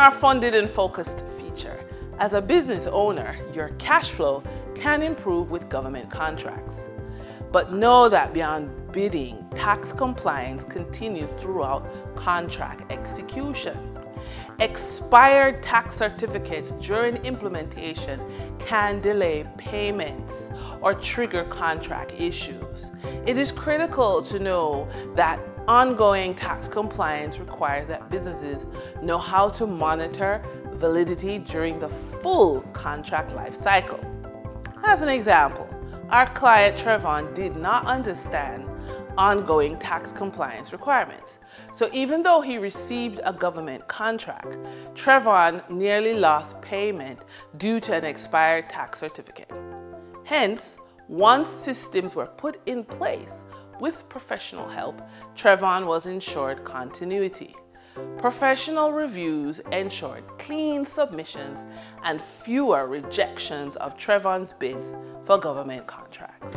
our funded and focused feature. As a business owner, your cash flow can improve with government contracts. But know that beyond bidding, tax compliance continues throughout contract execution. Expired tax certificates during implementation can delay payments or trigger contract issues. It is critical to know that ongoing tax compliance requires that businesses know how to monitor validity during the full contract life cycle. As an example, our client Trevon did not understand ongoing tax compliance requirements. So even though he received a government contract, Trevon nearly lost payment due to an expired tax certificate. Hence, once systems were put in place with professional help, Trevon was ensured continuity. Professional reviews ensured clean submissions and fewer rejections of Trevon's bids for government contracts.